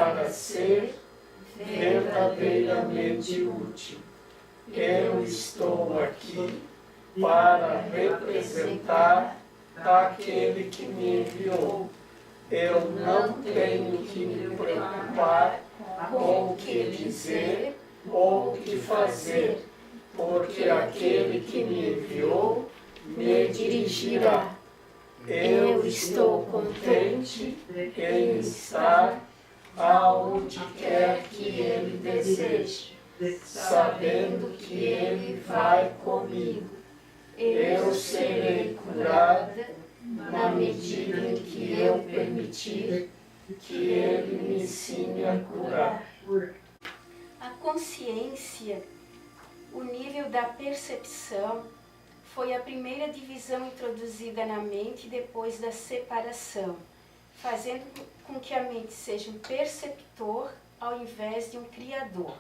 para ser verdadeiramente útil. Eu estou aqui para representar aquele que me enviou. Eu não tenho que me preocupar com o que dizer ou o que fazer, porque aquele que me enviou me dirigirá. Eu estou contente em estar aonde quer que Ele deseje, sabendo que Ele vai comigo. Eu serei curada na medida em que eu permitir que Ele me ensine a curar. A consciência, o nível da percepção, foi a primeira divisão introduzida na mente depois da separação, fazendo com que a mente seja um perceptor ao invés de um criador.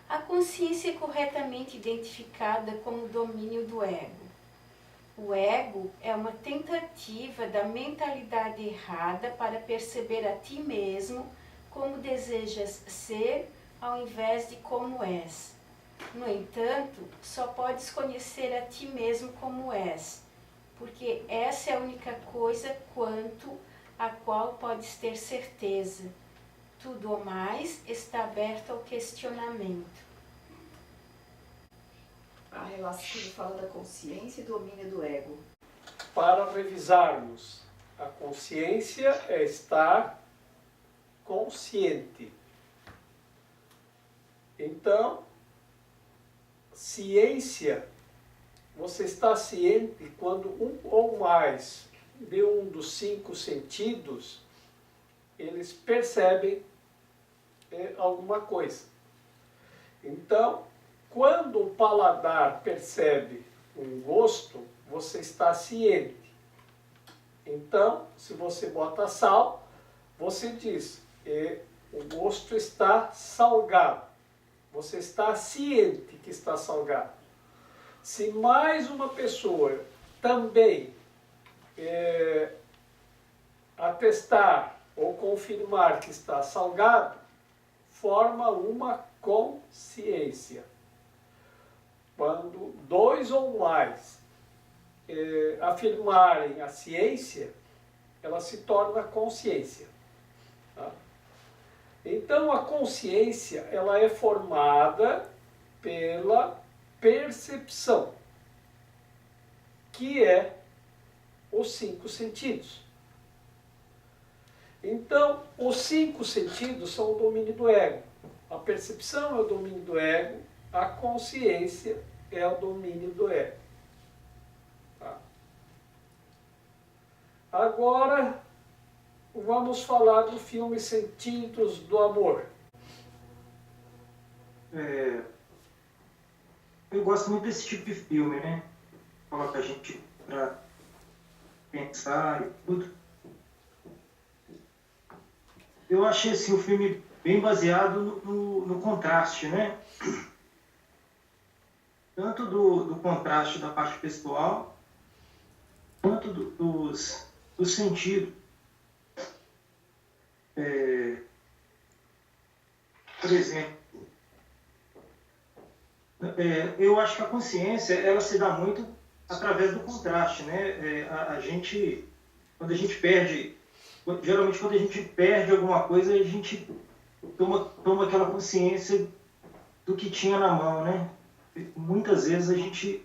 A consciência é corretamente identificada como domínio do ego. O ego é uma tentativa da mentalidade errada para perceber a ti mesmo como desejas ser ao invés de como és. No entanto, só podes conhecer a ti mesmo como és, porque essa é a única coisa quanto a qual podes ter certeza. Tudo o mais está aberto ao questionamento. A relação que fala da consciência e domínio do ego. Para revisarmos, a consciência é estar consciente. Então, ciência, você está ciente quando um ou mais de um dos 5 sentidos, eles percebem alguma coisa. Então, quando o paladar percebe um gosto, você está ciente. Então, se você bota sal, você diz, o gosto está salgado. Você está ciente que está salgado. Se mais uma pessoa também atestar ou confirmar que está salgado, forma uma consciência. Quando 2 ou mais afirmarem a ciência, ela se torna consciência. Tá? Então a consciência ela é formada pela percepção, que é os 5 sentidos. Então, os 5 sentidos são o domínio do ego. A percepção é o domínio do ego, a consciência é o domínio do ego. Tá? Agora, vamos falar do filme Sentidos do Amor. Eu gosto muito desse tipo de filme, né? Coloca a gente para pensar e tudo. Eu achei assim, o filme bem baseado no contraste, né? Tanto do contraste da parte pessoal, quanto dos sentidos. Por exemplo, eu acho que a consciência ela se dá muito através do contraste, né? A gente, quando a gente perde, geralmente quando a gente perde alguma coisa, a gente toma aquela consciência do que tinha na mão, né? Muitas vezes a gente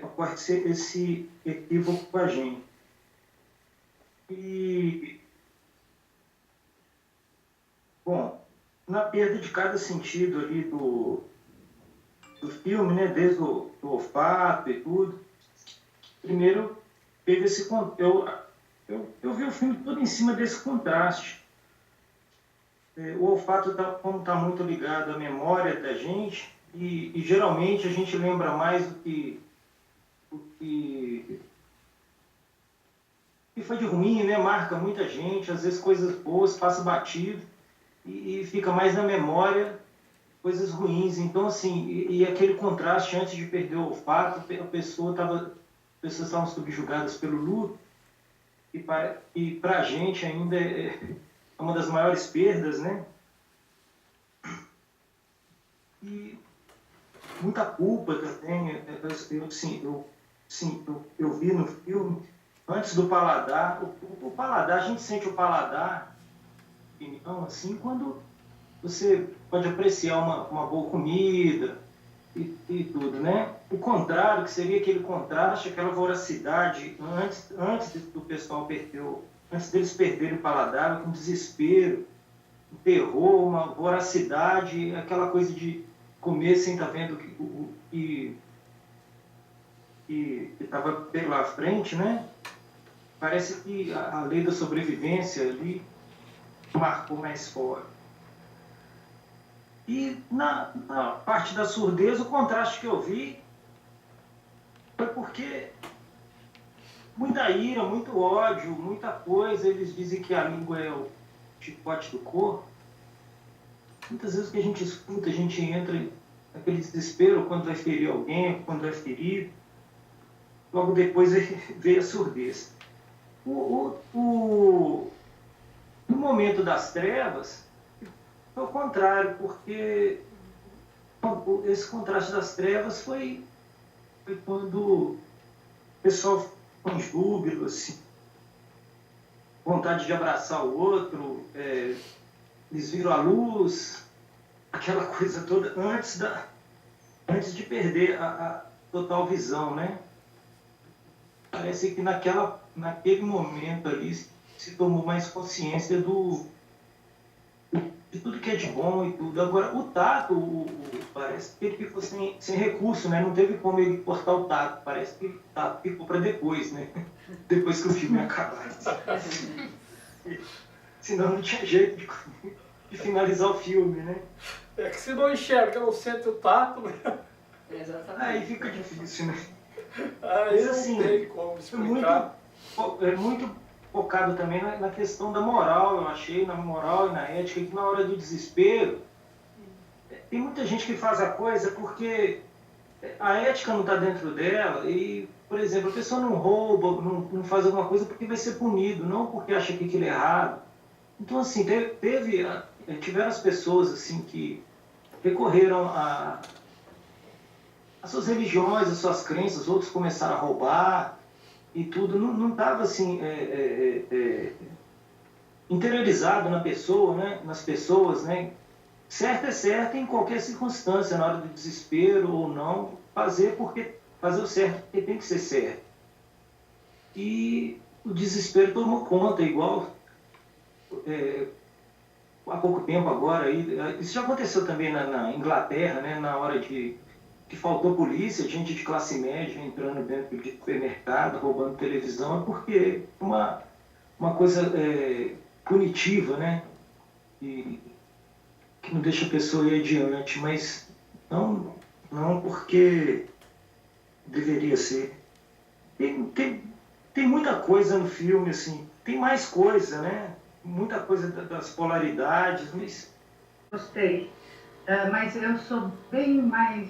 ocorre esse equívoco com a gente. E, bom, na perda de cada sentido ali do filme, né, desde o olfato e tudo, primeiro teve esse... Eu vi o filme todo em cima desse contraste. O olfato, como está muito ligado à memória da gente, e geralmente a gente lembra mais do que foi de ruim, né? Marca muita gente, às vezes coisas boas passa batido e fica mais na memória coisas ruins. Então, assim, e aquele contraste antes de perder o olfato, as pessoas estavam subjugadas pelo luto, e para a gente ainda é uma das maiores perdas, né? E muita culpa também. Eu vi no filme, antes do paladar, o paladar, a gente sente o paladar, opinião, assim, quando você pode apreciar uma boa comida e tudo, né? O contrário, que seria aquele contraste, aquela voracidade, antes do pessoal antes deles perderem o paladar, com desespero, um terror, uma voracidade, aquela coisa de comer sem estar vendo que estava pela frente, né? Parece que a lei da sobrevivência ali marcou mais forte. E na parte da surdez, o contraste que eu vi foi porque muita ira, muito ódio, muita coisa. Eles dizem que a língua é o chicote do corpo. Muitas vezes que a gente escuta, a gente entra naquele desespero quando vai ferir alguém, quando vai ferir. Logo depois veio a surdez. No momento das trevas, foi o contrário, porque esse contraste das trevas foi quando o pessoal ficou em júbilo, assim, vontade de abraçar o outro, eles viram a luz, aquela coisa toda, antes de perder a total visão, né? Parece que naquele momento ali se tomou mais consciência de tudo que é de bom e tudo. Agora, o Tato, parece que ele ficou sem recurso, né? Não teve como ele cortar o Tato. Parece que o Tato ficou para depois, né? Depois que o filme acabar. Senão não tinha jeito de finalizar o filme, né? É que se não enxerga, não sente o tato, né? Exatamente. Aí fica difícil, né? Aí Mas assim, não tem como explicar. muito focado também na questão da moral, eu achei, na moral e na ética, que na hora do desespero, tem muita gente que faz a coisa porque a ética não está dentro dela e, por exemplo, a pessoa não rouba, não faz alguma coisa porque vai ser punido, não porque acha que aquilo é errado. Então, assim, tiveram as pessoas assim, que recorreram às suas religiões, às suas crenças, outros começaram a roubar e tudo, não estava assim, interiorizado na pessoa, né? Nas pessoas, né? Certo é certo em qualquer circunstância, na hora do desespero ou não, fazer o certo porque tem que ser certo. E o desespero tomou conta, igual há pouco tempo agora, isso já aconteceu também na Inglaterra, né? Na hora que faltou polícia, gente de classe média entrando dentro de supermercado, roubando televisão, é porque uma coisa punitiva, né? E que não deixa a pessoa ir adiante, mas não porque deveria ser. Tem muita coisa no filme, assim, tem mais coisa, né? Muita coisa das polaridades, mas... Gostei. Mas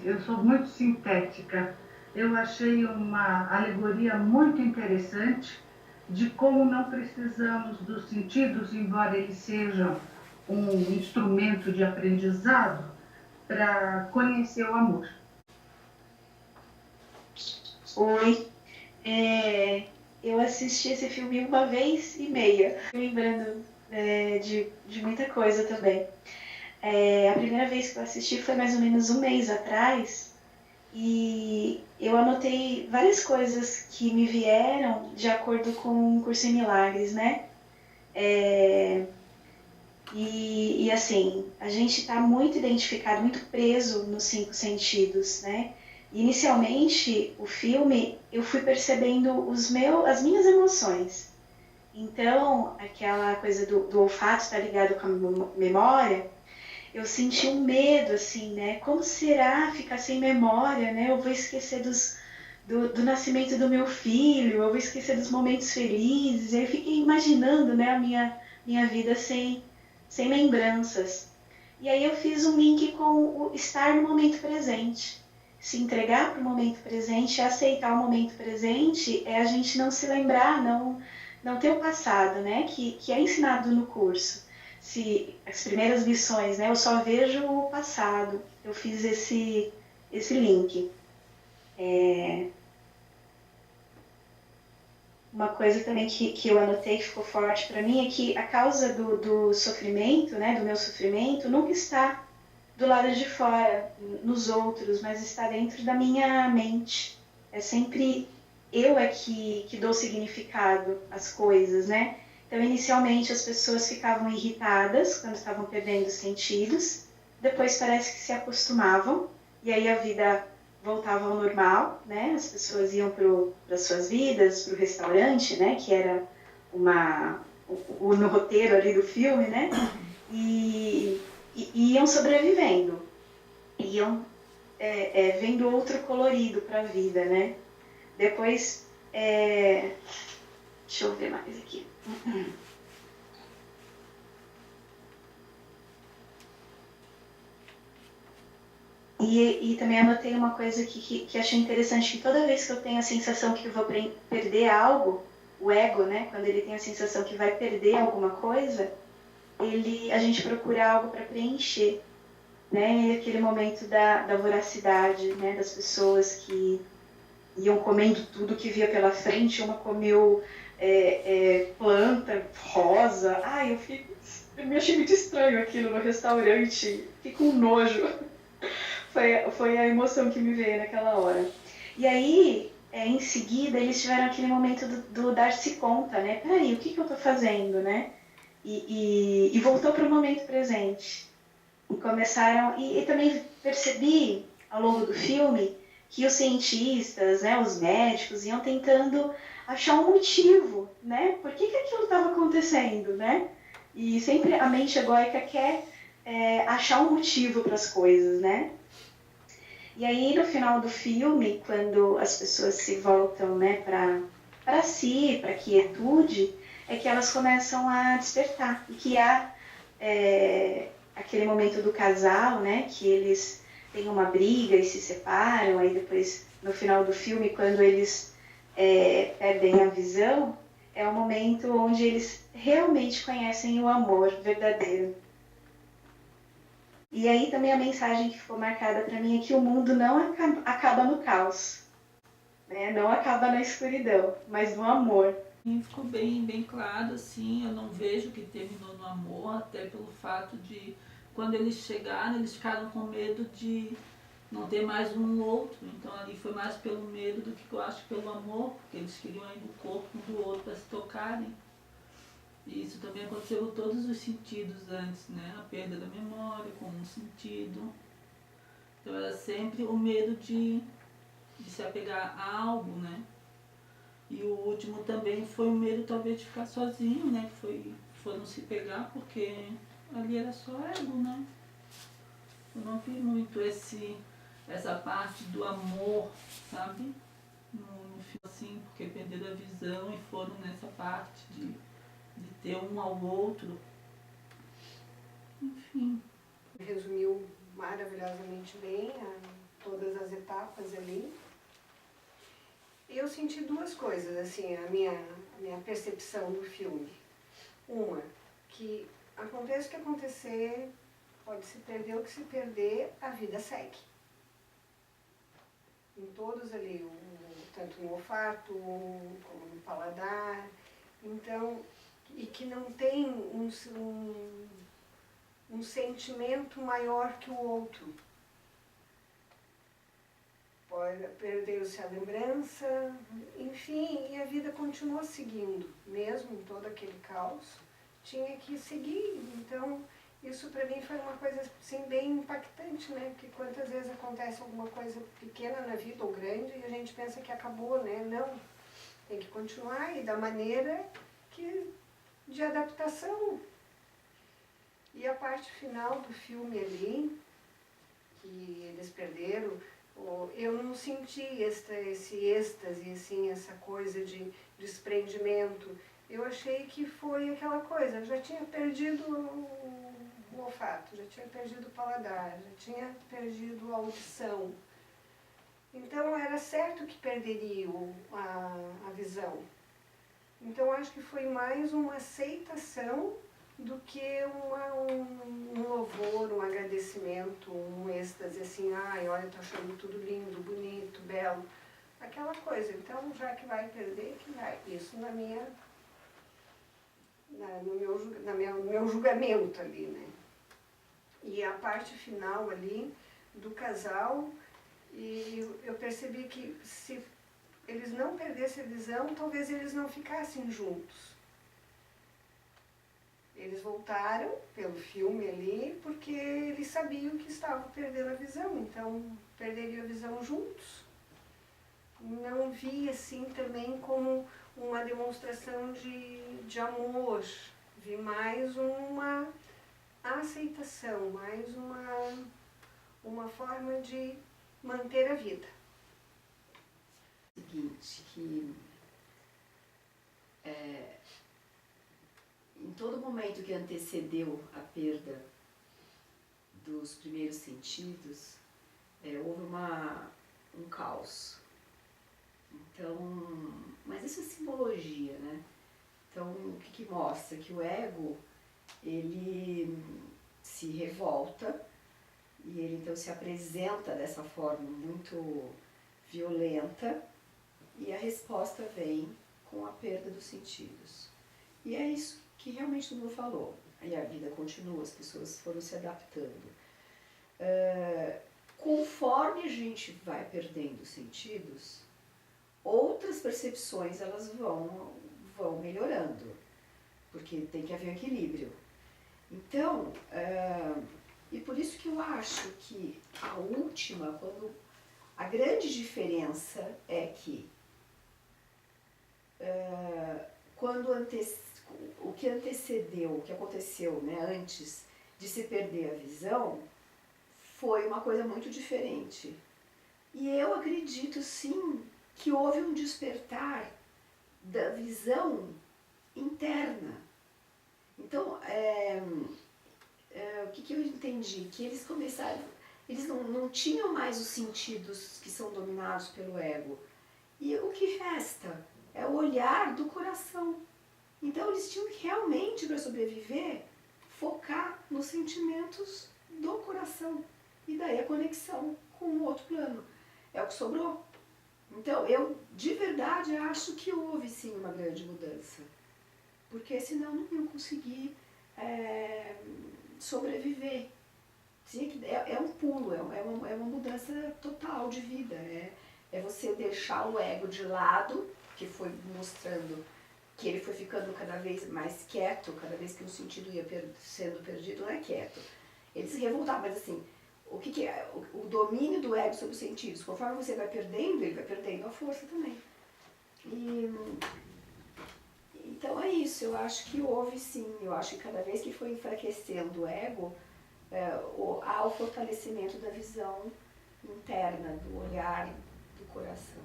eu sou muito sintética. Eu achei uma alegoria muito interessante de como não precisamos dos sentidos, embora eles sejam um instrumento de aprendizado, para conhecer o amor. Oi, eu assisti esse filme 1,5 vezes, lembrando de muita coisa também. A primeira vez que eu assisti foi mais ou menos 1 mês atrás e eu anotei várias coisas que me vieram de acordo com o Curso em Milagres, né? E assim, a gente está muito identificado, muito preso nos 5 sentidos, né? Inicialmente, o filme, eu fui percebendo as minhas emoções. Então, aquela coisa do olfato está ligado com a memória, eu senti um medo, assim, né? Como será ficar sem memória, né? Eu vou esquecer do nascimento do meu filho, eu vou esquecer dos momentos felizes. Aí eu fiquei imaginando, né, a minha vida sem lembranças. E aí eu fiz um link com o estar no momento presente. Se entregar para o momento presente, aceitar o momento presente, é a gente não se lembrar, não ter o passado, né? Que é ensinado no curso. as primeiras lições, né? Eu só vejo o passado. Eu fiz esse link. Uma coisa também que eu anotei que ficou forte para mim é que a causa do sofrimento, né, do meu sofrimento, nunca está do lado de fora, nos outros, mas está dentro da minha mente. É sempre eu que dou significado às coisas, né? Então, inicialmente, as pessoas ficavam irritadas quando estavam perdendo os sentidos, depois parece que se acostumavam, e aí a vida voltava ao normal, né? As pessoas iam para as suas vidas, para o restaurante, né? Que era no roteiro ali do filme, né? E iam sobrevivendo, iam vendo outro colorido para a vida, né? Depois, deixa eu ver mais aqui. E também anotei uma coisa que achei interessante, que toda vez que eu tenho a sensação que eu vou perder algo, o ego, né, quando ele tem a sensação que vai perder alguma coisa, a gente procura algo para preencher, né, e aquele momento da voracidade, né, das pessoas que iam comendo tudo que via pela frente, uma comeu planta rosa, eu me achei muito estranho aquilo no restaurante, fiquei com nojo. Foi a emoção que me veio naquela hora. E aí, em seguida, eles tiveram aquele momento do dar-se conta, né? Peraí, o que eu tô fazendo, né? E voltou para o momento presente. E começaram... E também percebi, ao longo do filme, que os cientistas, né, os médicos, iam tentando achar um motivo, né? Por que aquilo estava acontecendo, né? E sempre a mente egóica quer achar um motivo para as coisas, né? E aí, no final do filme, quando as pessoas se voltam, né, para si, para a quietude, é que elas começam a despertar. E que há aquele momento do casal, né, que eles têm uma briga e se separam, aí depois, no final do filme, quando eles perdem a visão, é o momento onde eles realmente conhecem o amor verdadeiro. E aí também a mensagem que ficou marcada para mim é que o mundo não acaba no caos, né? Não acaba na escuridão, mas no amor. Ficou bem claro, assim, eu não vejo que terminou no amor, até pelo fato de, quando eles chegaram, eles ficaram com medo de não ter mais um outro, então ali foi mais pelo medo do que eu acho pelo amor, porque eles queriam ir no corpo um do outro para se tocarem. E isso também aconteceu em todos os sentidos antes, né? A perda da memória como um sentido. Então era sempre o medo de se apegar a algo, né? E o último também foi o medo talvez de ficar sozinho, né? Que foi não se pegar, porque ali era só ego, né? Eu não vi muito essa parte do amor, sabe? No filme assim, porque perderam a visão e foram nessa parte de ter um ao outro. Enfim. Resumiu maravilhosamente bem todas as etapas ali. Eu senti duas coisas, assim, a minha percepção do filme. Uma, que aconteça o que acontecer, pode se perder o que se perder, a vida segue. Em todos ali, tanto no olfato, como no paladar. Então, e que não tem um sentimento maior que o outro. Perdeu-se a lembrança, enfim, e a vida continuou seguindo, mesmo em todo aquele caos, tinha que seguir. Então, isso para mim foi uma coisa assim, bem impactante, né? Porque quantas vezes acontece alguma coisa pequena na vida ou grande e a gente pensa que acabou, né? Não, tem que continuar e da maneira de adaptação. E a parte final do filme ali, que eles perderam, eu não senti esse êxtase, assim, essa coisa de desprendimento. Eu achei que foi aquela coisa, já tinha perdido o olfato, já tinha perdido o paladar, já tinha perdido a audição. Então era certo que perderia a visão. Então acho que foi mais uma aceitação do que um louvor, um agradecimento, um êxtase, assim, ai, olha, tô achando tudo lindo, bonito, belo, aquela coisa. Então, já que vai perder, que vai. Isso no meu julgamento ali, né? E a parte final ali do casal, e eu percebi que se eles não perdessem a visão, talvez eles não ficassem juntos. Eles voltaram pelo filme ali porque eles sabiam que estavam perdendo a visão, então perderiam a visão juntos. Não vi assim também como uma demonstração de amor, vi mais uma aceitação, mais uma forma de manter a vida. Seguinte, que em todo momento que antecedeu a perda dos primeiros sentidos, houve um caos. Então, mas isso é simbologia, né? Então, o que mostra? Que o ego, ele se revolta e ele então se apresenta dessa forma muito violenta e a resposta vem com a perda dos sentidos. E é isso que realmente todo mundo falou. Aí a vida continua, as pessoas foram se adaptando. Conforme a gente vai perdendo os sentidos, outras percepções elas vão melhorando, porque tem que haver um equilíbrio. Então, e por isso que eu acho que a última, a grande diferença é que o que antecedeu, o que aconteceu, né, antes de se perder a visão, foi uma coisa muito diferente. E eu acredito sim que houve um despertar da visão interna. Então, o que eu entendi? Que eles começaram, eles não tinham mais os sentidos que são dominados pelo ego. E o que resta é o olhar do coração. Então eles tinham que realmente, para sobreviver, focar nos sentimentos do coração. E daí a conexão com o outro plano. É o que sobrou. Então eu, de verdade, acho que houve sim uma grande mudança. Porque senão não iam conseguir sobreviver. É um pulo, é uma mudança total de vida. É você deixar o ego de lado, que foi mostrando que ele foi ficando cada vez mais quieto, cada vez que um sentido ia sendo perdido, não é quieto. Ele se revoltava, mas assim, o que é? O domínio do ego sobre os sentidos, conforme você vai perdendo, ele vai perdendo a força também. Então é isso, eu acho que houve sim, eu acho que cada vez que foi enfraquecendo o ego, há o fortalecimento da visão interna, do olhar, do coração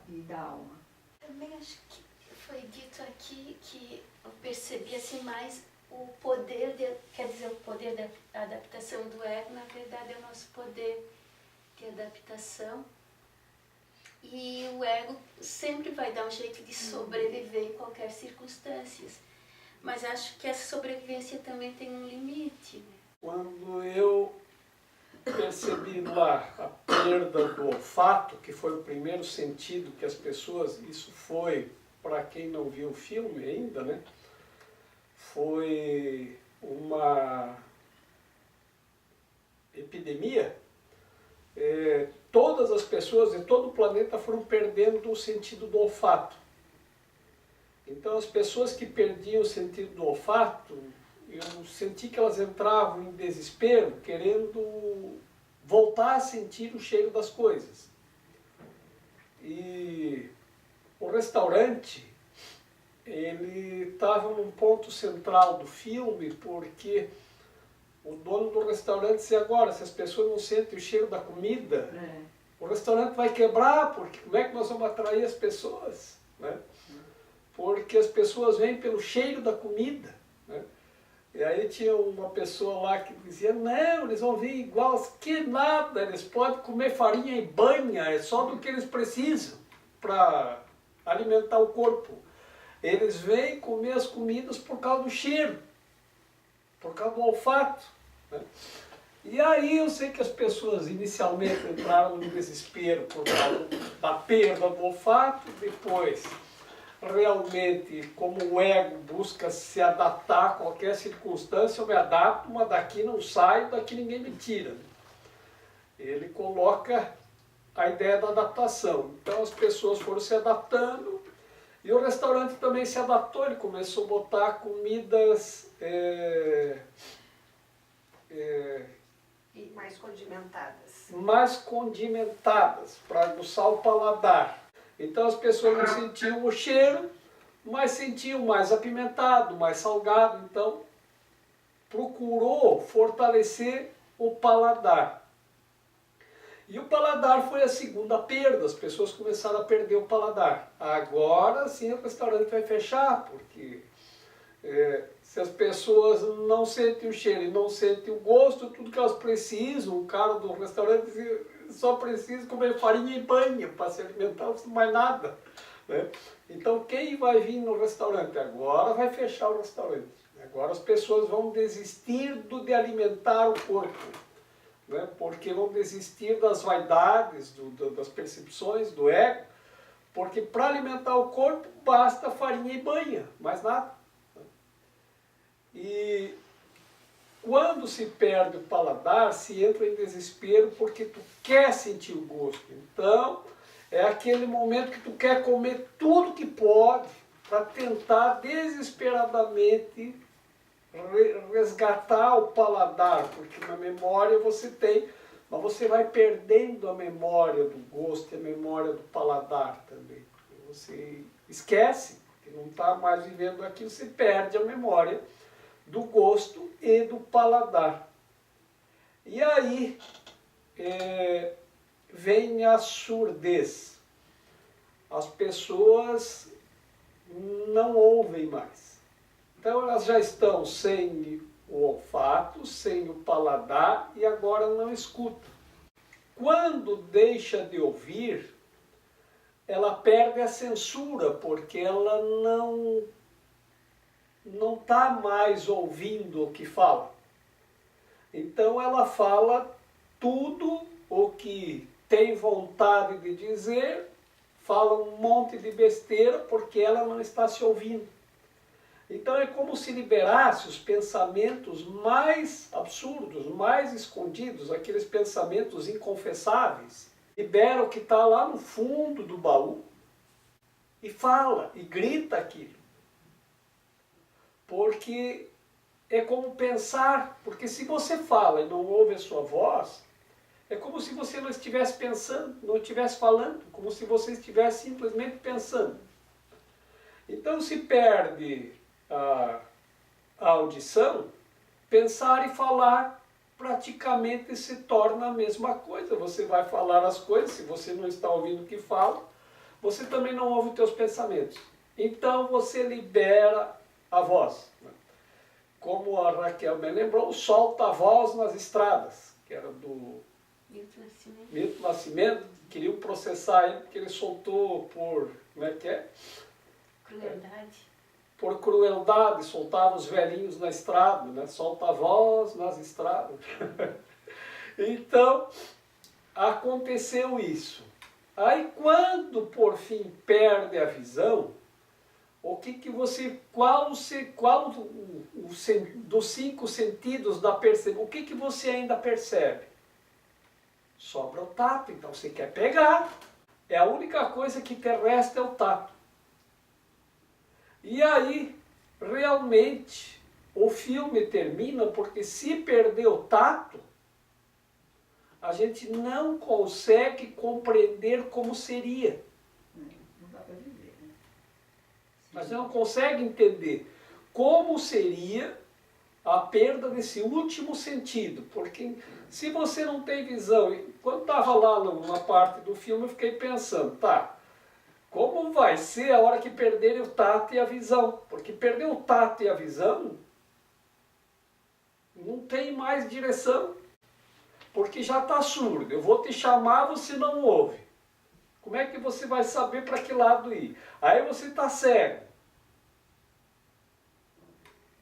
e da alma. Também acho que foi dito aqui que eu percebi assim mais o poder, quer dizer, o poder da adaptação do ego, na verdade é o nosso poder de adaptação. E o ego sempre vai dar um jeito de sobreviver em qualquer circunstância. Mas acho que essa sobrevivência também tem um limite, né? Quando eu percebi lá a perda do olfato, que foi o primeiro sentido que as pessoas, isso foi, para quem não viu o filme ainda, né? Foi uma epidemia. Todas as pessoas de todo o planeta foram perdendo o sentido do olfato. Então as pessoas que perdiam o sentido do olfato, eu senti que elas entravam em desespero, querendo voltar a sentir o cheiro das coisas. E o restaurante, ele estava num ponto central do filme, porque o dono do restaurante disse agora, se as pessoas não sentem o cheiro da comida, o restaurante vai quebrar, porque como é que nós vamos atrair as pessoas? Né? Porque as pessoas vêm pelo cheiro da comida. Né? E aí tinha uma pessoa lá que dizia, não, eles vão vir igual, que nada, eles podem comer farinha e banha, é só do que eles precisam para alimentar o corpo. Eles vêm comer as comidas por causa do cheiro. por causa do olfato, né? E aí eu sei que as pessoas inicialmente entraram no desespero por causa da perda do olfato, depois realmente como o ego busca se adaptar a qualquer circunstância, eu me adapto, mas daqui não saio, daqui ninguém me tira. Ele coloca a ideia da adaptação. Então as pessoas foram se adaptando e o restaurante também se adaptou, ele começou a botar comidas E mais condimentadas. mais condimentadas, para aguçar o paladar. Então as pessoas não sentiam o cheiro, mas sentiam mais apimentado, mais salgado. Então procurou fortalecer o paladar. E o paladar foi a segunda perda, as pessoas começaram a perder o paladar. Agora sim o restaurante vai fechar, porque se as pessoas não sentem o cheiro e não sentem o gosto, tudo que elas precisam, o cara do restaurante só precisa comer farinha e banha para se alimentar, não precisa mais nada, né? Então quem vai vir no restaurante? Agora vai fechar o restaurante. Agora as pessoas vão desistir de alimentar o corpo, né? Porque vão desistir das vaidades, das percepções, do ego, porque para alimentar o corpo basta farinha e banha, mais nada. E quando se perde o paladar, se entra em desespero porque tu quer sentir o gosto. Então, é aquele momento que tu quer comer tudo que pode para tentar desesperadamente resgatar o paladar, porque na memória você tem, mas você vai perdendo a memória do gosto e a memória do paladar também. Você esquece, que não está mais vivendo aquilo, você perde a memória do gosto e do paladar. E aí vem a surdez. As pessoas não ouvem mais. Então elas já estão sem o olfato, sem o paladar e agora não escutam. Quando deixa de ouvir, ela perde a censura, porque ela não está mais ouvindo o que fala. Então ela fala tudo o que tem vontade de dizer, fala um monte de besteira porque ela não está se ouvindo. Então é como se liberasse os pensamentos mais absurdos, mais escondidos, aqueles pensamentos inconfessáveis. Libera o que está lá no fundo do baú e fala, e grita aquilo. Porque é como pensar, porque se você fala e não ouve a sua voz, é como se você não estivesse pensando, não estivesse falando, como se você estivesse simplesmente pensando. Então se perde a audição, pensar e falar praticamente se torna a mesma coisa. Você vai falar as coisas, se você não está ouvindo o que fala, você também não ouve os teus pensamentos. Então você libera a voz. Como a Raquel me lembrou, o solta a voz nas estradas, que era do Milton Nascimento, queriam processar ele porque ele soltou por, como é que é? Crueldade. Por crueldade, soltava os velhinhos na estrada, né? Solta a voz nas estradas. Então, aconteceu isso. Aí quando por fim perde a visão, o que que você, qual dos 5 sentidos da percepção, o que que você ainda percebe? Sobra o tato, então você quer pegar. É a única coisa que te resta é o tato. E aí, realmente, o filme termina porque se perder o tato, a gente não consegue compreender como seria. Não dá para viver, né? Mas não consegue entender como seria a perda desse último sentido. Porque se você não tem visão, quando estava lá numa parte do filme eu fiquei pensando, tá, como vai ser a hora que perderem o tato e a visão? Porque perder o tato e a visão, não tem mais direção. Porque já está surdo. Eu vou te chamar, você não ouve. Como é que você vai saber para que lado ir? Aí você está cego.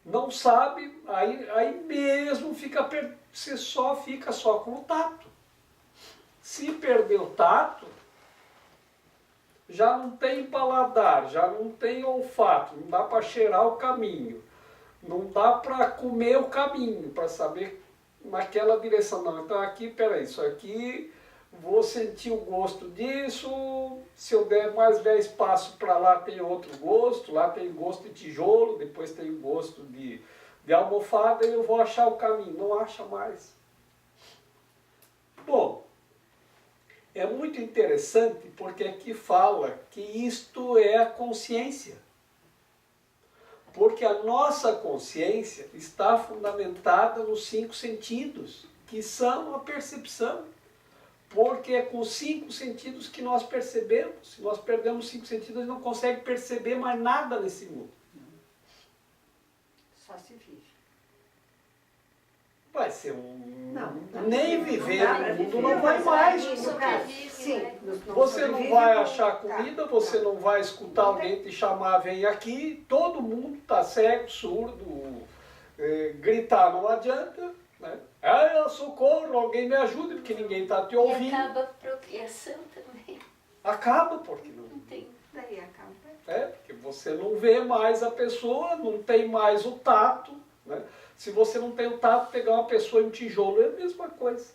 não sabe, aí mesmo você fica só com o tato. Se perder o tato, já não tem paladar, já não tem olfato, não dá para cheirar o caminho, não dá para comer o caminho, para saber naquela direção. Não, então aqui, peraí, isso aqui, vou sentir o gosto disso, se eu der 10 passos para lá tem outro gosto, lá tem gosto de tijolo, depois tem gosto de almofada e eu vou achar o caminho. Não acha mais. Bom, é muito interessante porque aqui fala que isto é a consciência. Porque a nossa consciência está fundamentada nos 5 sentidos, que são a percepção. Porque é com os 5 sentidos que nós percebemos. Se nós perdemos os 5 sentidos, a gente não consegue perceber mais nada nesse mundo. Só se vive. Vai ser um... Não, nem viver não dá pra no mundo viver. não vai mais. Sim, Você não vai achar comida, você não vai escutar alguém te chamar, vem aqui. Todo mundo está cego, surdo, gritar não adianta. Né? Socorro, alguém me ajude, porque ninguém está te ouvindo. E acaba a procriação também. Acaba, porque não... Não tem. Daí acaba. Porque você não vê mais a pessoa, não tem mais o tato. Né? Se você não tem o tato, pegar uma pessoa em um tijolo é a mesma coisa.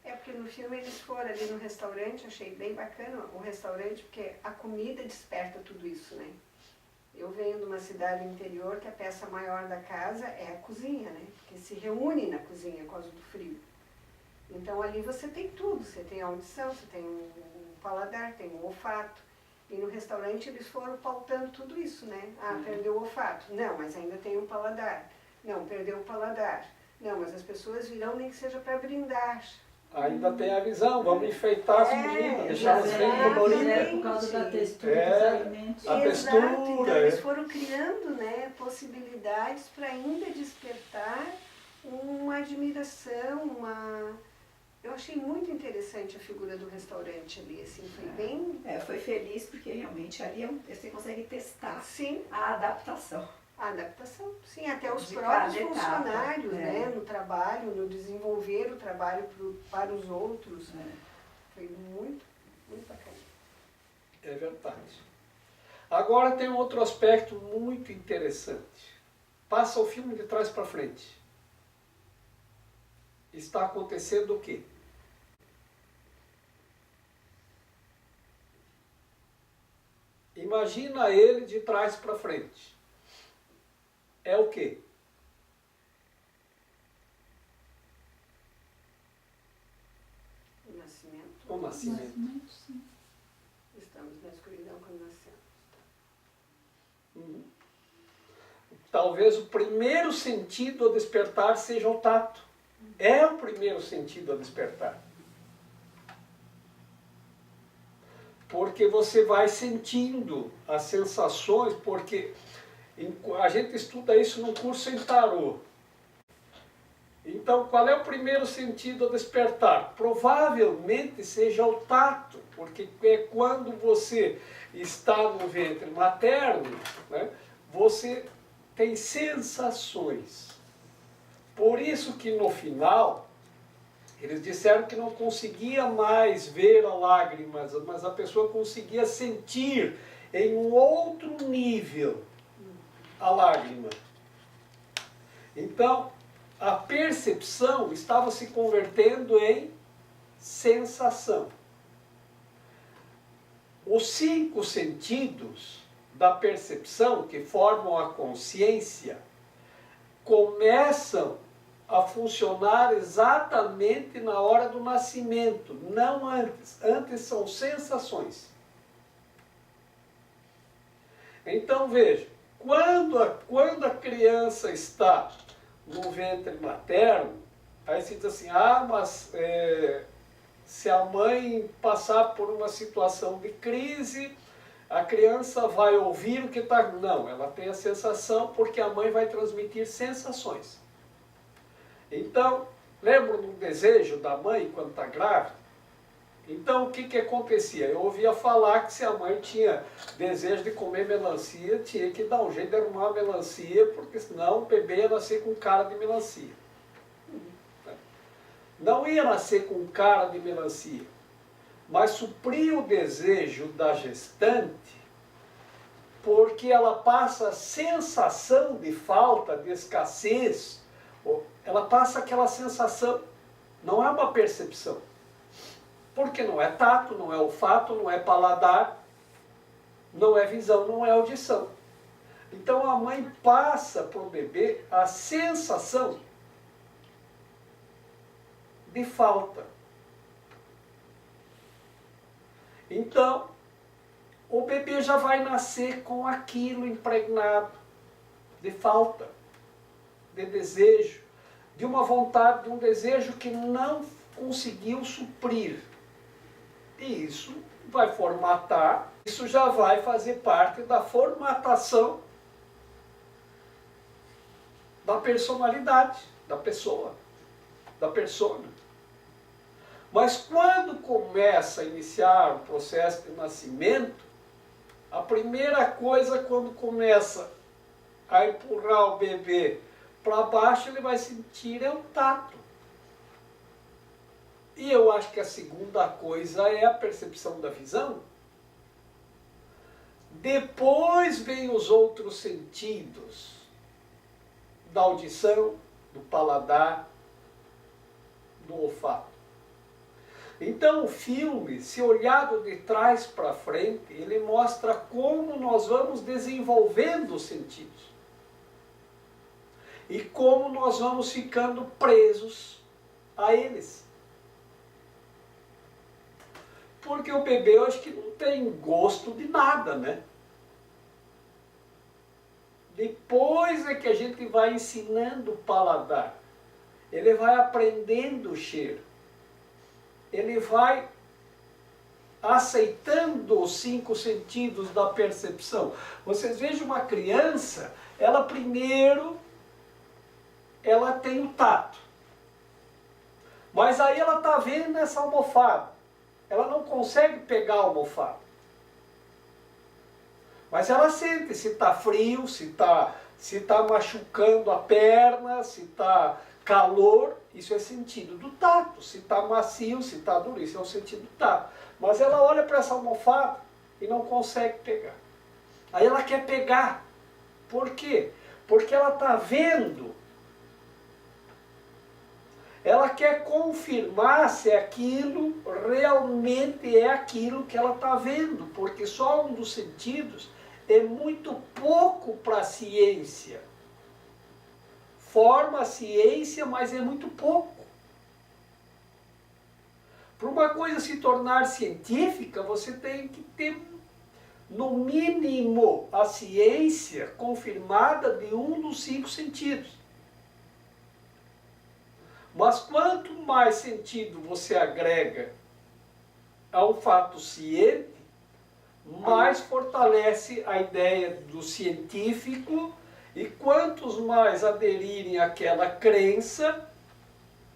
É porque no filme eles foram ali no restaurante, achei bem bacana o restaurante, porque a comida desperta tudo isso, né? Eu venho de uma cidade interior que a peça maior da casa é a cozinha, né? Porque se reúne na cozinha por causa do frio. Então ali você tem tudo, você tem a audição, você tem o paladar, tem o olfato. E no restaurante eles foram pautando tudo isso, né? Perdeu o olfato. Não, mas ainda tem o paladar. Não, perdeu o paladar. Não, mas as pessoas virão nem que seja para brindar. Ainda tem a visão, vamos enfeitar as comidas, deixar as bem exatamente. coloridas. Por causa da textura dos alimentos. A Exato, textura, então eles foram criando, né, possibilidades para ainda despertar uma admiração, Eu achei muito interessante a figura do restaurante ali, assim, foi bem... Foi feliz porque realmente ali você consegue testar Sim, a adaptação. a adaptação, sim, até os De próprios cada etapa, funcionários, né, no trabalho, no desenvolver o trabalho para os outros. Foi muito, muito bacana. É verdade. Agora tem um outro aspecto muito interessante. Passa o filme de trás para frente. Está acontecendo o quê? Imagina ele de trás para frente. É o quê? O nascimento. O nascimento. Sim. Estamos na escuridão quando nascemos. Talvez o primeiro sentido a despertar seja o tato. É o primeiro sentido a despertar. Porque você vai sentindo as sensações, porque a gente estuda isso no curso em tarô. Então, qual é o primeiro sentido a despertar? Provavelmente seja o tato, porque é quando você está no ventre materno, né, você tem sensações. Por isso que no final, eles disseram que não conseguia mais ver a lágrima, mas a pessoa conseguia sentir em um outro nível a lágrima. Então, a percepção estava se convertendo em sensação. Os 5 sentidos da percepção, que formam a consciência, começam a funcionar exatamente na hora do nascimento, não antes. Antes são sensações. Então veja, quando a criança está no ventre materno, aí se diz assim, mas se a mãe passar por uma situação de crise, a criança vai ouvir o que está... Não, ela tem a sensação porque a mãe vai transmitir sensações. Então, lembra do desejo da mãe quando está grávida? Então o que que acontecia? Eu ouvia falar que se a mãe tinha desejo de comer melancia, tinha que dar um jeito de arrumar a melancia, porque senão o bebê ia nascer com cara de melancia. Não ia nascer com cara de melancia, mas supria o desejo da gestante, porque ela passa a sensação de falta, de escassez, ela passa aquela sensação, não é uma percepção. Porque não é tato, não é olfato, não é paladar, não é visão, não é audição. Então a mãe passa para o bebê a sensação de falta. Então, o bebê já vai nascer com aquilo impregnado de falta, de desejo, de uma vontade, de um desejo que não conseguiu suprir. E isso vai formatar, isso já vai fazer parte da formatação da personalidade, da pessoa, da persona. Mas quando começa a iniciar o processo de nascimento, a primeira coisa, quando começa a empurrar o bebê para baixo, ele vai sentir é o tato. E eu acho que a segunda coisa é a percepção da visão. Depois vem os outros sentidos, da audição, do paladar, do olfato. Então o filme, se olhado de trás para frente, ele mostra como nós vamos desenvolvendo os sentidos. E como nós vamos ficando presos a eles. Porque o bebê, eu acho que não tem gosto de nada, né? Depois é que a gente vai ensinando o paladar. Ele vai aprendendo o cheiro. Ele vai aceitando os 5 sentidos da percepção. Vocês vejam uma criança, ela primeiro, ela tem o tato. Mas aí ela está vendo essa almofada. Ela não consegue pegar a almofada. Mas ela sente se está frio, se tá machucando a perna, se está calor. Isso é sentido do tato. Se está macio, se está duro, isso é o sentido do tato. Mas ela olha para essa almofada e não consegue pegar. Aí ela quer pegar. Por quê? Porque ela está vendo. Ela quer confirmar se aquilo realmente é aquilo que ela está vendo, porque só um dos sentidos é muito pouco para a ciência. Forma a ciência, mas é muito pouco. Para uma coisa se tornar científica, você tem que ter, no mínimo, a ciência confirmada de um dos 5 sentidos. Mas quanto mais sentido você agrega ao fato ciente, mais fortalece a ideia do científico, e quantos mais aderirem àquela crença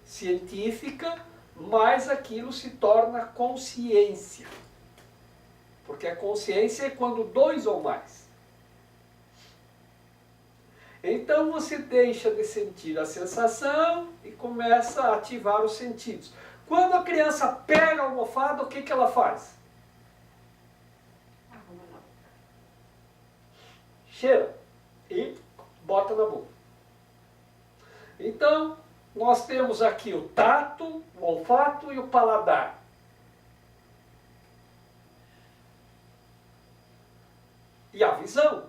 científica, mais aquilo se torna consciência. Porque a consciência é quando 2 ou mais. Então você deixa de sentir a sensação e começa a ativar os sentidos. Quando a criança pega a almofada, o que que ela faz? Arruma na boca. Cheira e bota na boca. Então, nós temos aqui o tato, o olfato e o paladar. E a visão.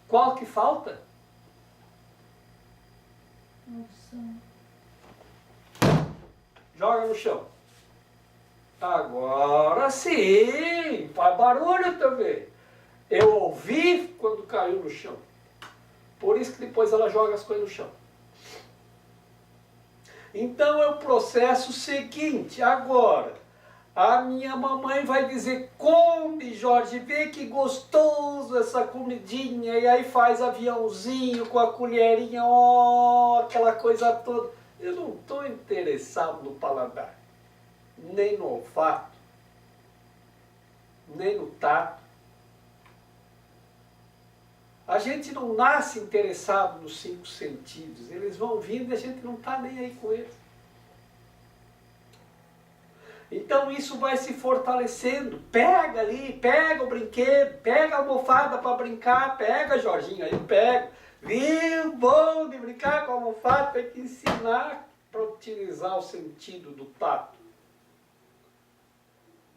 Qual que falta? Joga no chão. Agora sim, faz barulho também. Eu ouvi quando caiu no chão. Por isso que depois ela joga as coisas no chão. Então é o processo seguinte. Agora, a minha mamãe vai dizer: come, Jorge, vê que gostoso essa comidinha. E aí faz aviãozinho com a colherinha, ó, aquela coisa toda. Eu não estou interessado no paladar. nem no olfato, nem no tato. A gente não nasce interessado nos 5 sentidos, eles vão vindo e a gente não está nem aí com eles. Então isso vai se fortalecendo. Pega ali, pega o brinquedo, pega a almofada para brincar, pega, Jorginho, aí eu pego. Viu? Bom de brincar com a almofada, tem que ensinar para utilizar o sentido do tato.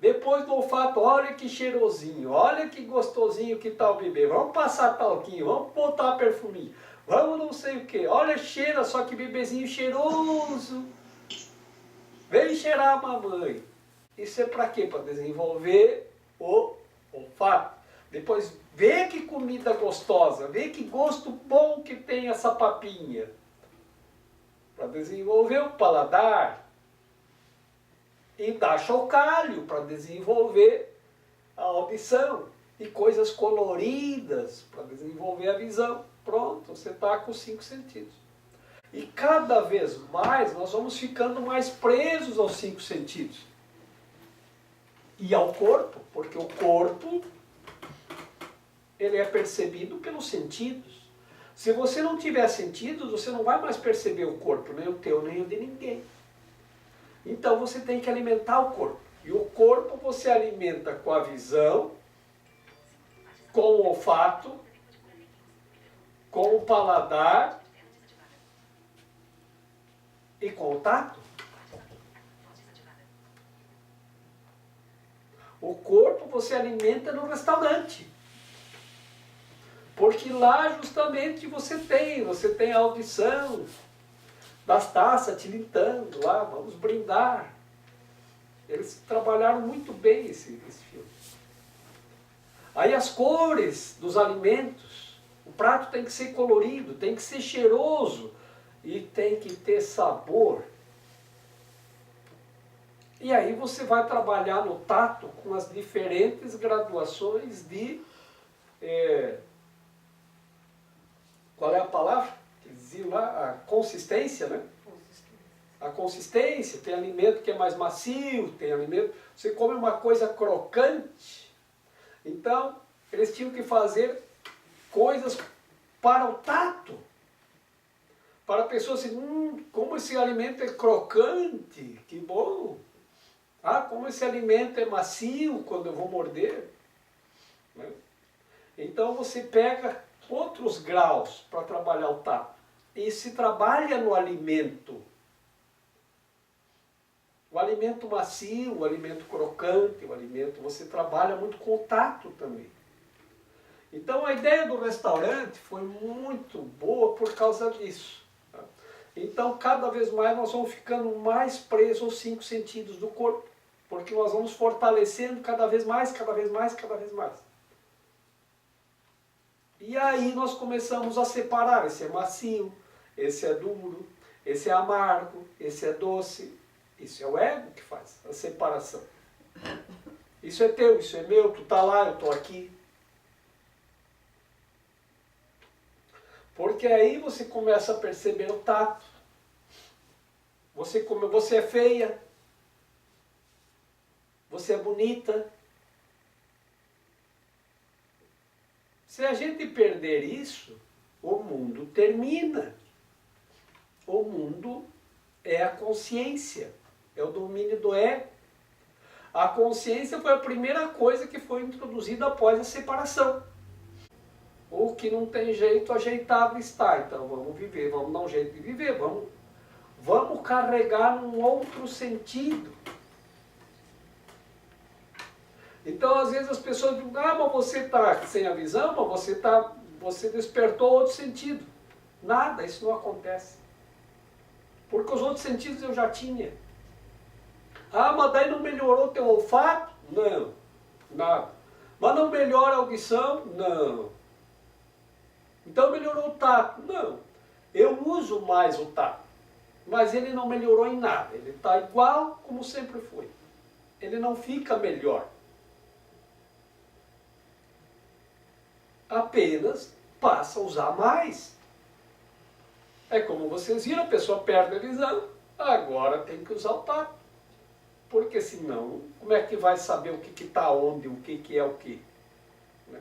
Depois do olfato, olha que cheirosinho, olha que gostosinho que tá o bebê. Vamos passar talquinho, vamos botar perfuminho, vamos não sei o que. Olha, cheira, só que bebezinho cheiroso. Vem cheirar a mamãe. Isso é para quê? Para desenvolver o olfato. Depois, vê que comida gostosa, vê que gosto bom que tem essa papinha. Para desenvolver o paladar. E dá chocalho para desenvolver a audição. E coisas coloridas para desenvolver a visão. Pronto, você está com os 5 sentidos. E cada vez mais nós vamos ficando mais presos aos 5 sentidos. E ao corpo, porque o corpo ele é percebido pelos sentidos. Se você não tiver sentidos, você não vai mais perceber o corpo, nem o teu, nem o de ninguém. Então você tem que alimentar o corpo. E o corpo você alimenta com a visão, com o olfato, com o paladar e com o tato. O corpo você alimenta no restaurante. Porque lá justamente você tem a audição das taças tilintando lá, vamos brindar. Eles trabalharam muito bem esse filme. Aí as cores dos alimentos, o prato tem que ser colorido, tem que ser cheiroso e tem que ter sabor. E aí você vai trabalhar no tato com as diferentes graduações de... qual é a palavra? Que dizia lá, a consistência, né? A consistência, tem alimento que é mais macio, tem alimento... Você come uma coisa crocante. Então, eles tinham que fazer coisas para o tato. Para a pessoa assim, como esse alimento é crocante, que bom. Ah, como esse alimento é macio quando eu vou morder. Né? Então você pega outros graus para trabalhar o tato. E se trabalha no alimento. O alimento macio, o alimento crocante, o alimento... Você trabalha muito com o tato também. Então a ideia do restaurante foi muito boa por causa disso. Tá? Então cada vez mais nós vamos ficando mais presos aos 5 sentidos do corpo. Porque nós vamos fortalecendo cada vez mais, cada vez mais, cada vez mais. E aí nós começamos a separar, esse é macio, esse é duro, esse é amargo, esse é doce. Isso é o ego que faz a separação. Isso é teu, isso é meu, tu tá lá, eu tô aqui. Porque aí você começa a perceber o tato. Você é feia. Você é bonita. Se a gente perder isso, o mundo termina. O mundo é a consciência, é o domínio do ego. A consciência foi a primeira coisa que foi introduzida após a separação. O que não tem jeito, ajeitado está. Então vamos viver, vamos dar um jeito de viver, vamos carregar num outro sentido. Então, às vezes as pessoas dizem, mas você está sem a visão, mas você despertou outro sentido. Nada, isso não acontece. Porque os outros sentidos eu já tinha. Ah, mas daí não melhorou teu olfato? Não, nada. Mas não melhora a audição? Não. Então melhorou o tato? Não. Eu uso mais o tato, mas ele não melhorou em nada. Ele está igual como sempre foi. Ele não fica melhor. Apenas passa a usar mais. É como vocês viram, a pessoa perde a visão, agora tem que usar o tato. Porque senão, como é que vai saber o que está onde, o que é o que? Né?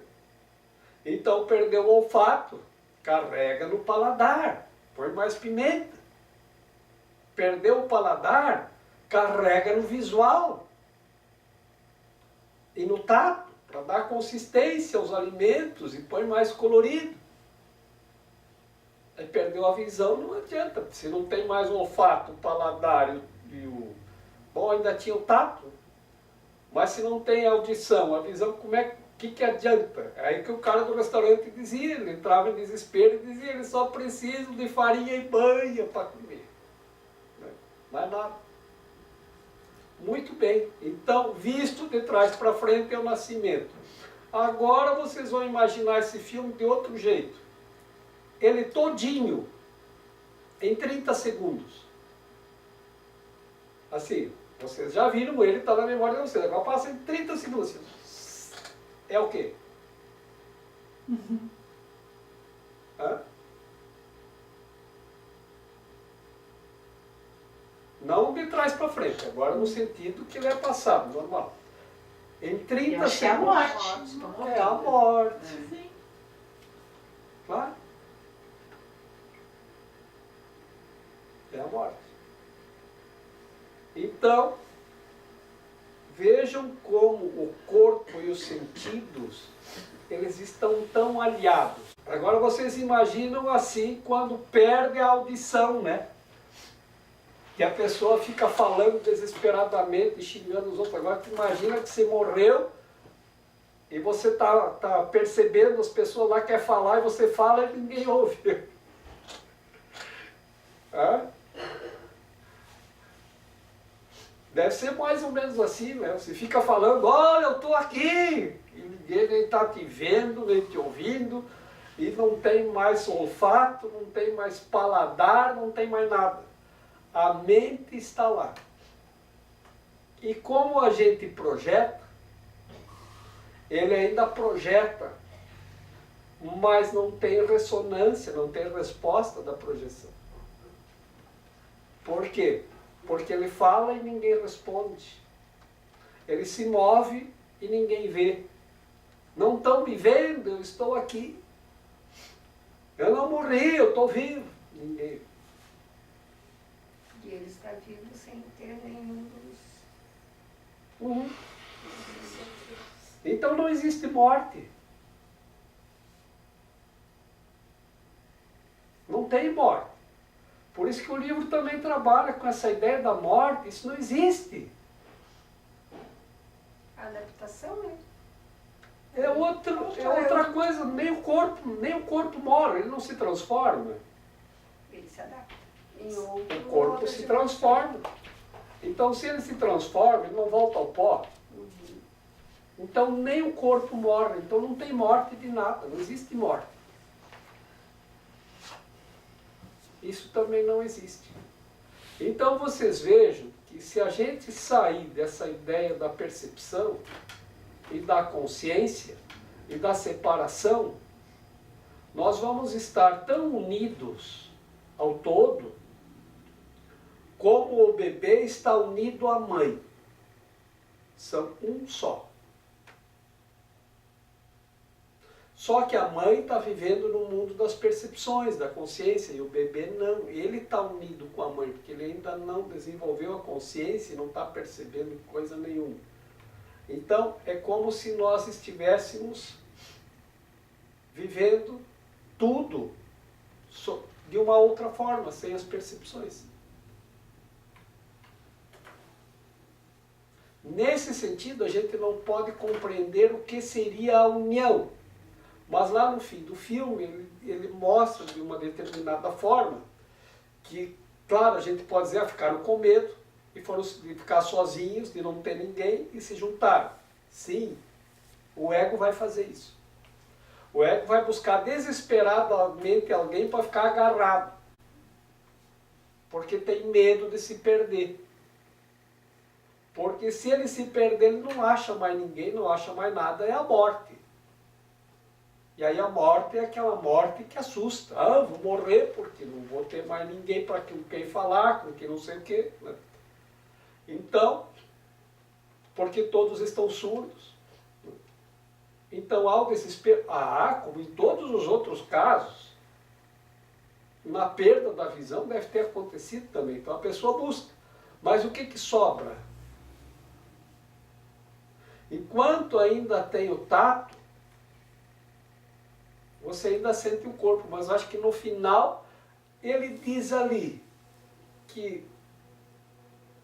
Então perdeu o olfato, carrega no paladar, põe mais pimenta. Perdeu o paladar, carrega no visual e no tato, para dar consistência aos alimentos e põe mais colorido. Aí perdeu a visão, não adianta, se não tem mais o olfato, o paladar e o... Bom, ainda tinha o tato, mas se não tem a audição, a visão, que adianta? Aí que o cara do restaurante dizia, ele entrava em desespero e dizia, ele só precisa de farinha e banha para comer. Mais nada. Muito bem. Então, visto de trás para frente é o nascimento. Agora vocês vão imaginar esse filme de outro jeito. Ele todinho, em 30 segundos. Assim, vocês já viram ele, está na memória de vocês. Agora passa em 30 segundos. É o quê? Hã? Não de trás para frente, agora no sentido que ele é passado, normal. Em 30 segundos. É a morte. É a morte. Sim. Claro. É a morte. Então, vejam como o corpo e os sentidos, eles estão tão aliados. Agora vocês imaginam assim, quando perde a audição, né? Que a pessoa fica falando desesperadamente, xingando os outros. Agora tu imagina que você morreu e você tá percebendo, as pessoas lá querem falar e você fala e ninguém ouve. Hã? Deve ser mais ou menos assim, né? Você fica falando, olha, eu estou aqui! E ninguém nem está te vendo, nem te ouvindo, e não tem mais olfato, não tem mais paladar, não tem mais nada. A mente está lá. E como a gente projeta, ele ainda projeta, mas não tem ressonância, não tem resposta da projeção. Por quê? Porque ele fala e ninguém responde. Ele se move e ninguém vê. Não estão me vendo, eu estou aqui. Eu não morri, eu estou vivo. Ninguém vê. E ele está vivo sem ter nenhum dos... Então não existe morte. Não tem morte. Por isso que o livro também trabalha com essa ideia da morte. Isso não existe. A adaptação, né? É outra coisa. Nem o corpo morre, ele não se transforma. Ele se adapta. Em outro, O corpo se transforma. Então, se ele se transforma, ele não volta ao pó. Então, nem o corpo morre. Então, não tem morte de nada. Não existe morte. Isso também não existe. Então, vocês vejam que se a gente sair dessa ideia da percepção e da consciência e da separação, nós vamos estar tão unidos ao todo como o bebê está unido à mãe. São um só. Só que a mãe está vivendo no mundo das percepções, da consciência, e o bebê não. Ele está unido com a mãe, porque ele ainda não desenvolveu a consciência e não está percebendo coisa nenhuma. Então, é como se nós estivéssemos vivendo tudo de uma outra forma, sem as percepções. Nesse sentido, a gente não pode compreender o que seria a união. Mas lá no fim do filme, ele mostra de uma determinada forma que, claro, a gente pode dizer, ficaram com medo e foram ficar sozinhos, de não ter ninguém e se juntaram. Sim, o ego vai fazer isso. O ego vai buscar desesperadamente alguém para ficar agarrado, porque tem medo de se perder. Porque se ele se perder, ele não acha mais ninguém, não acha mais nada, é a morte. E aí a morte é aquela morte que assusta. Ah, vou morrer porque não vou ter mais ninguém para quem falar, com quem não sei o quê. Né? Então, porque todos estão surdos. Então há o desespero. Como em todos os outros casos, na perda da visão deve ter acontecido também. Então a pessoa busca. Mas o que sobra? Enquanto ainda tem o tato, você ainda sente o corpo, mas acho que no final ele diz ali que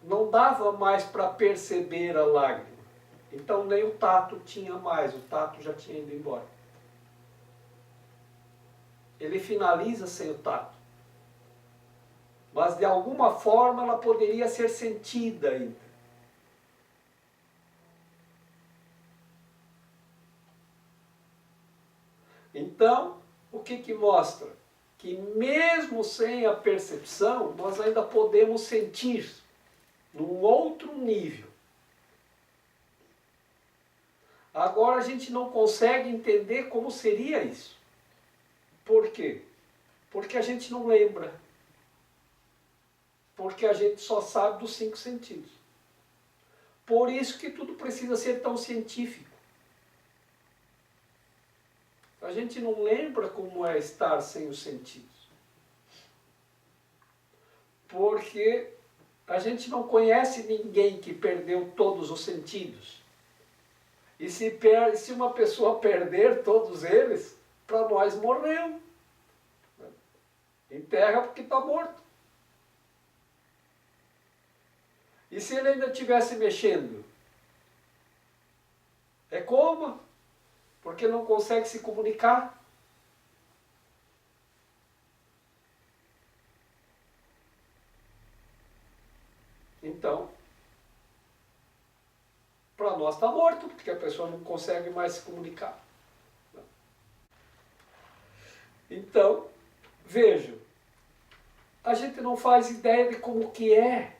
não dava mais para perceber a lágrima. Então nem o tato tinha mais, o tato já tinha ido embora. Ele finaliza sem o tato. Mas de alguma forma ela poderia ser sentida ainda. Então, o que mostra? Que mesmo sem a percepção, nós ainda podemos sentir num outro nível. Agora a gente não consegue entender como seria isso. Por quê? Porque a gente não lembra. Porque a gente só sabe dos 5 sentidos. Por isso que tudo precisa ser tão científico. A gente não lembra como é estar sem os sentidos. Porque a gente não conhece ninguém que perdeu todos os sentidos. E se uma pessoa perder todos eles, para nós morreu. Enterra porque está morto. E se ele ainda estivesse mexendo? É coma. Porque não consegue se comunicar. Então, para nós está morto, porque a pessoa não consegue mais se comunicar. Então, vejo, a gente não faz ideia de como que é.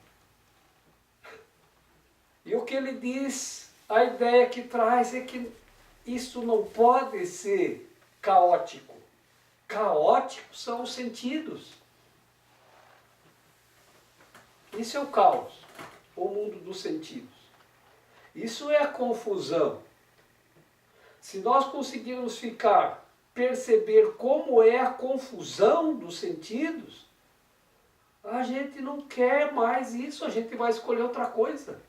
E o que ele diz, a ideia que traz é que isso não pode ser caótico. Caóticos são os sentidos. Isso é o caos, o mundo dos sentidos. Isso é a confusão. Se nós conseguirmos perceber como é a confusão dos sentidos, a gente não quer mais isso, a gente vai escolher outra coisa.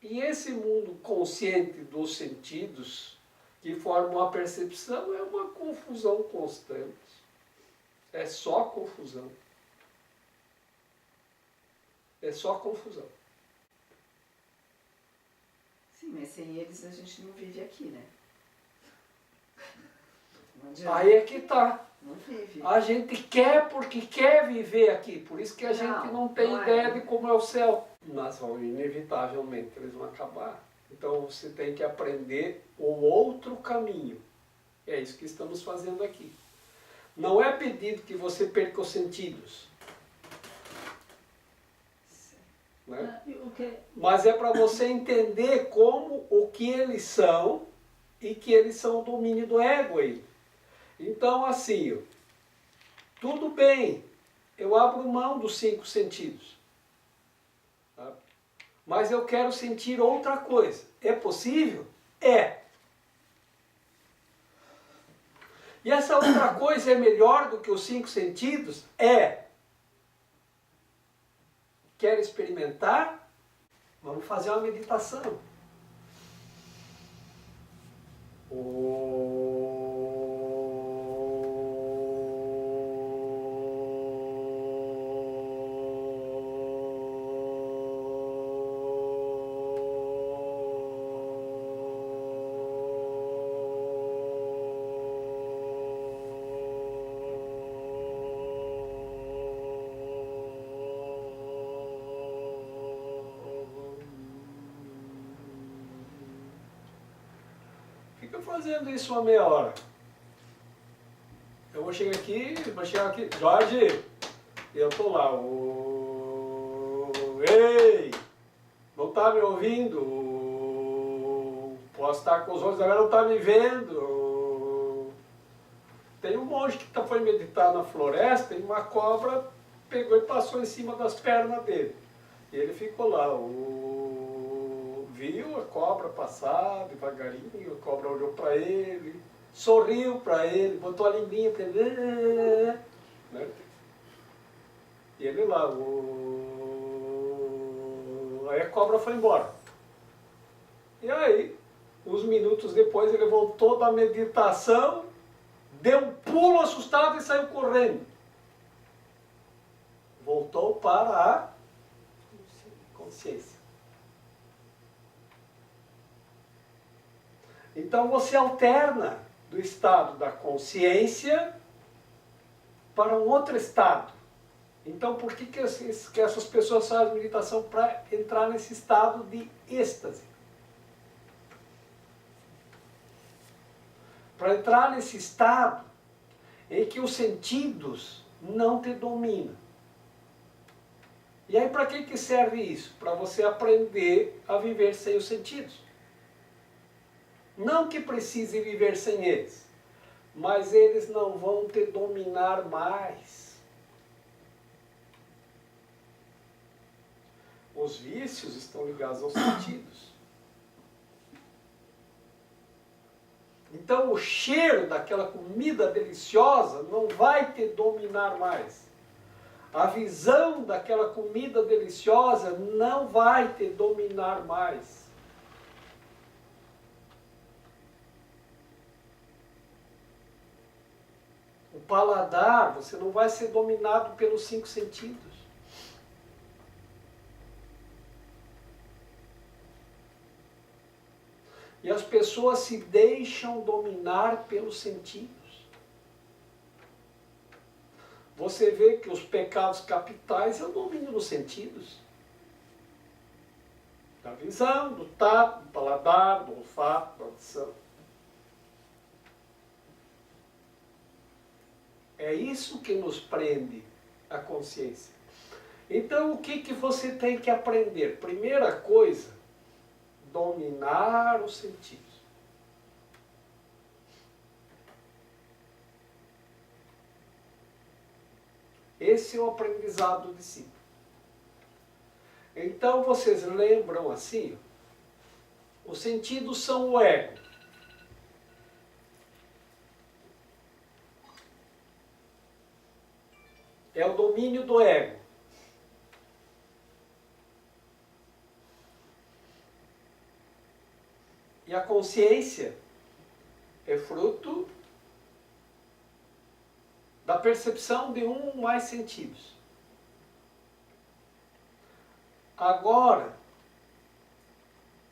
E esse mundo consciente dos sentidos, que formam a percepção, é uma confusão constante. É só confusão. É só confusão. Sim, mas sem eles a gente não vive aqui, né? Não adianta. Aí é que está. Não vive. A gente quer porque quer viver aqui. Por isso que a gente não tem não é. ideia de como é o céu. Mas inevitavelmente eles vão acabar. Então você tem que aprender o outro caminho. É isso que estamos fazendo aqui. Não é pedido que você perca os sentidos. Né? Mas é para você entender o que eles são e que eles são o domínio do ego aí. Então assim, tudo bem, eu abro mão dos 5 sentidos. Tá? Mas eu quero sentir outra coisa. É possível? É. E essa outra coisa é melhor do que os 5 sentidos? É. Quer experimentar? Vamos fazer uma meditação. Fica fazendo isso uma meia hora. Eu vou chegar aqui, Jorge, eu tô lá. Ei, não tá me ouvindo? Posso estar com os olhos, agora não tá me vendo. Tem um monge que foi meditar na floresta e uma cobra pegou e passou em cima das pernas dele. E ele ficou lá, viu a cobra passar devagarinho, a cobra olhou para ele, sorriu para ele, botou a linguinha para ele, né? E ele lá, aí a cobra foi embora. E aí, uns minutos depois, ele voltou da meditação, deu um pulo assustado e saiu correndo. Voltou para a consciência. Então você alterna do estado da consciência para um outro estado. Então por que essas pessoas fazem meditação? Para entrar nesse estado de êxtase. Para entrar nesse estado em que os sentidos não te dominam. E aí para que serve isso? Para você aprender a viver sem os sentidos. Não que precise viver sem eles, mas eles não vão te dominar mais. Os vícios estão ligados aos sentidos. Então o cheiro daquela comida deliciosa não vai te dominar mais. A visão daquela comida deliciosa não vai te dominar mais. O paladar, você não vai ser dominado pelos 5 sentidos. E as pessoas se deixam dominar pelos sentidos. Você vê que os pecados capitais é o domínio dos sentidos. Da visão, do tato, do paladar, do olfato, da audição. É isso que nos prende a consciência. Então o que você tem que aprender? Primeira coisa, dominar os sentidos. Esse é o aprendizado de si. Então vocês lembram assim, os sentidos são o ego. É o domínio do ego. E a consciência é fruto da percepção de um ou mais sentidos. Agora,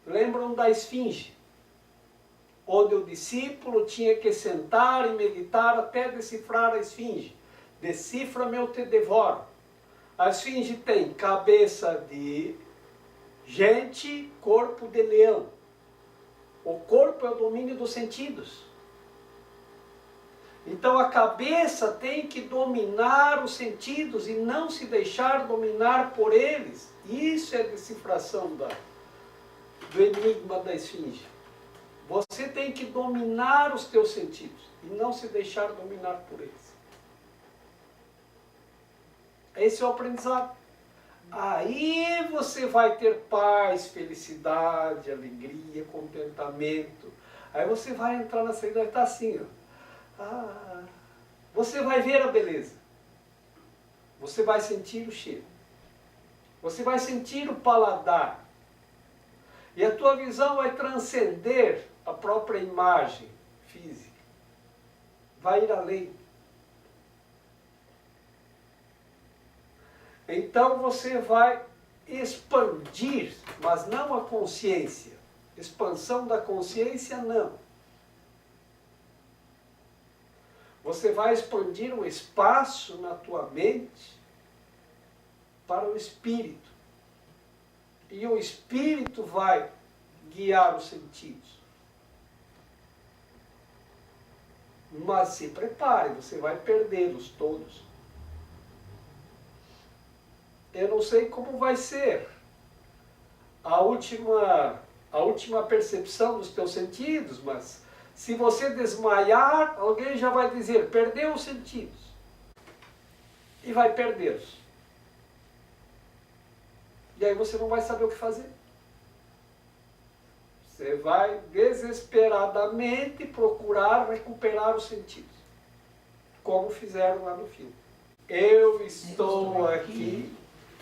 lembram da esfinge, onde o discípulo tinha que sentar e meditar até decifrar a esfinge. Decifra-me, eu te devoro. A esfinge tem cabeça de gente, corpo de leão. O corpo é o domínio dos sentidos. Então a cabeça tem que dominar os sentidos e não se deixar dominar por eles. Isso é a decifração do enigma da esfinge. Você tem que dominar os teus sentidos e não se deixar dominar por eles. Esse é o aprendizado. Aí você vai ter paz, felicidade, alegria, contentamento. Aí você vai entrar na saída e está assim, ó. Você vai ver a beleza. Você vai sentir o cheiro. Você vai sentir o paladar. E a tua visão vai transcender a própria imagem física. Vai ir além. Então você vai expandir, mas não a consciência. Expansão da consciência, não. Você vai expandir um espaço na tua mente para o espírito. E o espírito vai guiar os sentidos. Mas se prepare, você vai perdê-los todos. Eu não sei como vai ser a última percepção dos teus sentidos, mas se você desmaiar, alguém já vai dizer, perdeu os sentidos. E vai perdê-los. E aí você não vai saber o que fazer. Você vai desesperadamente procurar recuperar os sentidos, como fizeram lá no filme. Eu estou aqui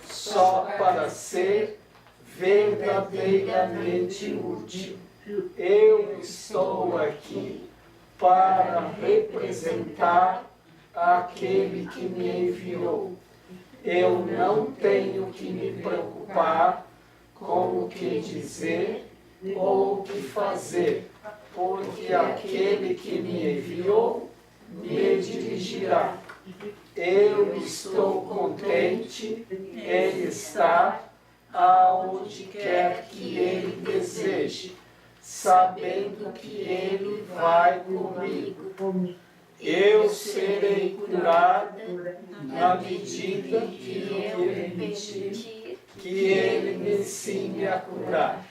só para ser verdadeiramente útil. Eu estou aqui para representar aquele que me enviou. Eu não tenho que me preocupar com o que dizer ou o que fazer, porque aquele que me enviou me dirigirá. Eu estou contente em estar aonde quer que Ele deseje, sabendo que Ele vai comigo. Eu serei curado na medida que eu permitir que Ele me ensine a curar.